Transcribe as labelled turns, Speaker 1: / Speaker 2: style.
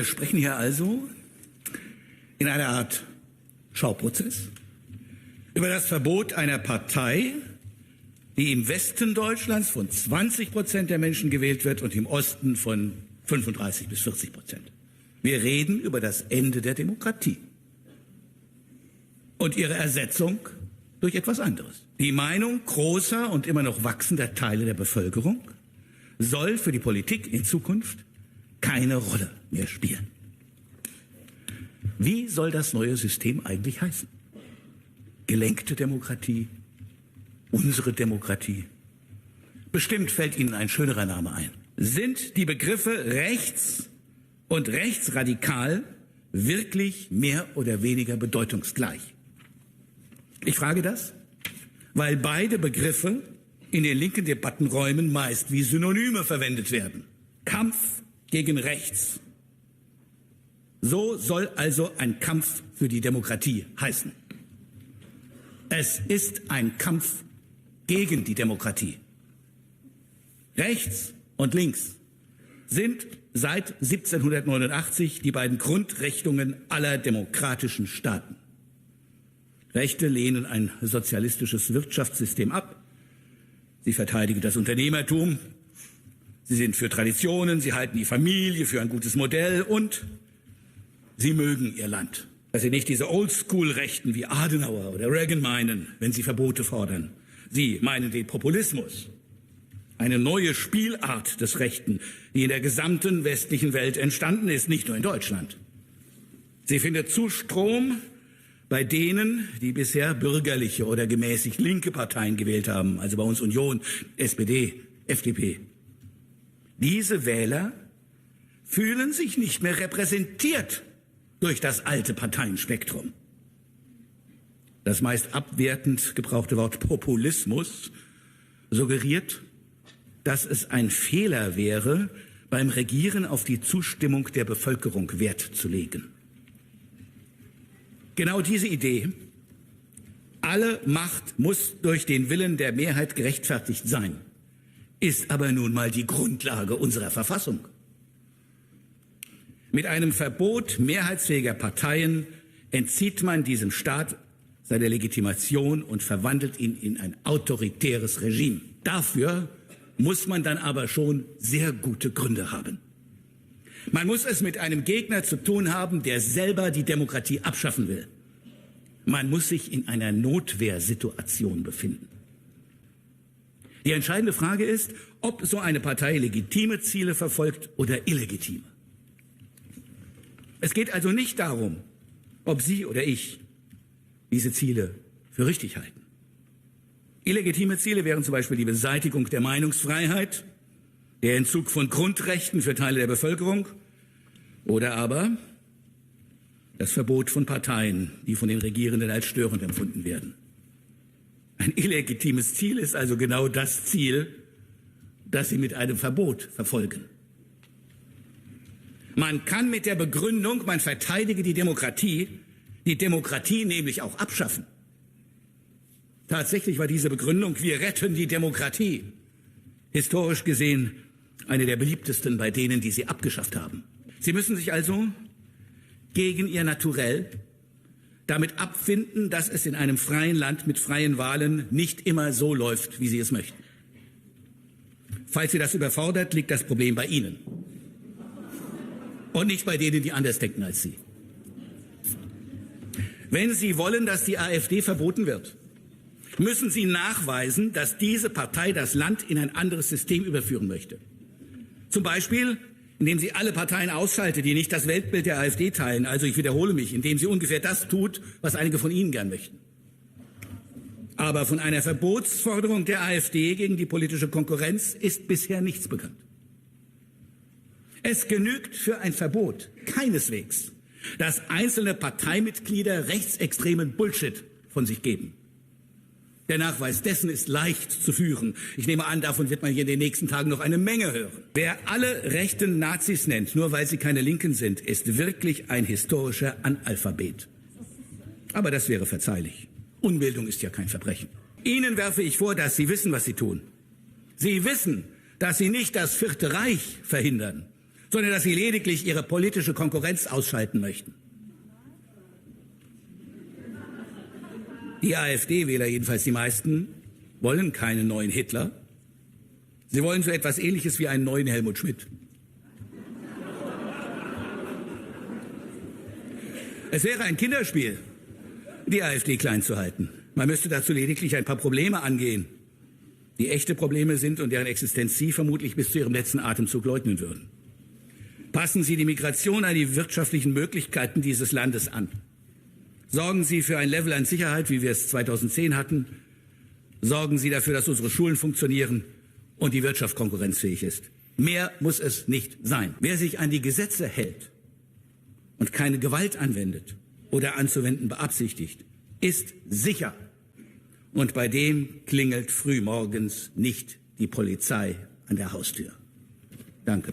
Speaker 1: Wir sprechen hier also in einer Art Schauprozess über das Verbot einer Partei, die im Westen Deutschlands von 20% der Menschen gewählt wird und im Osten von 35 bis 40%. Wir reden über das Ende der Demokratie und ihre Ersetzung durch etwas anderes. Die Meinung großer und immer noch wachsender Teile der Bevölkerung soll für die Politik in Zukunft keine Rolle mehr spielen. Wie soll das neue System eigentlich heißen? Gelenkte Demokratie? Unsere Demokratie? Bestimmt fällt Ihnen ein schönerer Name ein. Sind die Begriffe rechts und rechtsradikal wirklich mehr oder weniger bedeutungsgleich? Ich frage das, weil beide Begriffe in den linken Debattenräumen meist wie Synonyme verwendet werden. Kampf gegen rechts. So soll also ein Kampf für die Demokratie heißen. Es ist ein Kampf gegen die Demokratie. Rechts und links sind seit 1789 die beiden Grundrichtungen aller demokratischen Staaten. Rechte lehnen ein sozialistisches Wirtschaftssystem ab. Sie verteidigen das Unternehmertum. Sie sind für Traditionen, sie halten die Familie für ein gutes Modell und sie mögen ihr Land. Dass sie nicht diese Oldschool-Rechten wie Adenauer oder Reagan meinen, wenn sie Verbote fordern. Sie meinen den Populismus. Eine neue Spielart des Rechten, die in der gesamten westlichen Welt entstanden ist, nicht nur in Deutschland. Sie findet Zustrom bei denen, die bisher bürgerliche oder gemäßigt linke Parteien gewählt haben, also bei uns Union, SPD, FDP. Diese Wähler fühlen sich nicht mehr repräsentiert durch das alte Parteienspektrum. Das meist abwertend gebrauchte Wort Populismus suggeriert, dass es ein Fehler wäre, beim Regieren auf die Zustimmung der Bevölkerung Wert zu legen. Genau diese Idee, alle Macht muss durch den Willen der Mehrheit gerechtfertigt sein, ist aber nun mal die Grundlage unserer Verfassung. Mit einem Verbot mehrheitsfähiger Parteien entzieht man diesem Staat seine Legitimation und verwandelt ihn in ein autoritäres Regime. Dafür muss man dann aber schon sehr gute Gründe haben. Man muss es mit einem Gegner zu tun haben, der selber die Demokratie abschaffen will. Man muss sich in einer Notwehrsituation befinden. Die entscheidende Frage ist, ob so eine Partei legitime Ziele verfolgt oder illegitime. Es geht also nicht darum, ob Sie oder ich diese Ziele für richtig halten. Illegitime Ziele wären zum Beispiel die Beseitigung der Meinungsfreiheit, der Entzug von Grundrechten für Teile der Bevölkerung oder aber das Verbot von Parteien, die von den Regierenden als störend empfunden werden. Ein illegitimes Ziel ist also genau das Ziel, das Sie mit einem Verbot verfolgen. Man kann mit der Begründung, man verteidige die Demokratie nämlich auch abschaffen. Tatsächlich war diese Begründung, wir retten die Demokratie, historisch gesehen eine der beliebtesten bei denen, die sie abgeschafft haben. Sie müssen sich also gegen ihr Naturell damit abfinden, dass es in einem freien Land mit freien Wahlen nicht immer so läuft, wie Sie es möchten. Falls Sie das überfordert, liegt das Problem bei Ihnen und nicht bei denen, die anders denken als Sie. Wenn Sie wollen, dass die AfD verboten wird, müssen Sie nachweisen, dass diese Partei das Land in ein anderes System überführen möchte. Zum Beispiel, indem sie alle Parteien ausschaltet, die nicht das Weltbild der AfD teilen. Also ich wiederhole mich, indem sie ungefähr das tut, was einige von Ihnen gern möchten. Aber von einer Verbotsforderung der AfD gegen die politische Konkurrenz ist bisher nichts bekannt. Es genügt für ein Verbot keineswegs, dass einzelne Parteimitglieder rechtsextremen Bullshit von sich geben. Der Nachweis dessen ist leicht zu führen. Ich nehme an, davon wird man hier in den nächsten Tagen noch eine Menge hören. Wer alle rechten Nazis nennt, nur weil sie keine Linken sind, ist wirklich ein historischer Analphabet. Aber das wäre verzeihlich. Unbildung ist ja kein Verbrechen. Ihnen werfe ich vor, dass Sie wissen, was Sie tun. Sie wissen, dass Sie nicht das Vierte Reich verhindern, sondern dass Sie lediglich Ihre politische Konkurrenz ausschalten möchten. Die AfD-Wähler, jedenfalls die meisten, wollen keinen neuen Hitler. Sie wollen so etwas Ähnliches wie einen neuen Helmut Schmidt. Es wäre ein Kinderspiel, die AfD klein zu halten. Man müsste dazu lediglich ein paar Probleme angehen, die echte Probleme sind und deren Existenz Sie vermutlich bis zu Ihrem letzten Atemzug leugnen würden. Passen Sie die Migration an die wirtschaftlichen Möglichkeiten dieses Landes an. Sorgen Sie für ein Level an Sicherheit, wie wir es 2010 hatten. Sorgen Sie dafür, dass unsere Schulen funktionieren und die Wirtschaft konkurrenzfähig ist. Mehr muss es nicht sein. Wer sich an die Gesetze hält und keine Gewalt anwendet oder anzuwenden beabsichtigt, ist sicher. Und bei dem klingelt frühmorgens nicht die Polizei an der Haustür. Danke.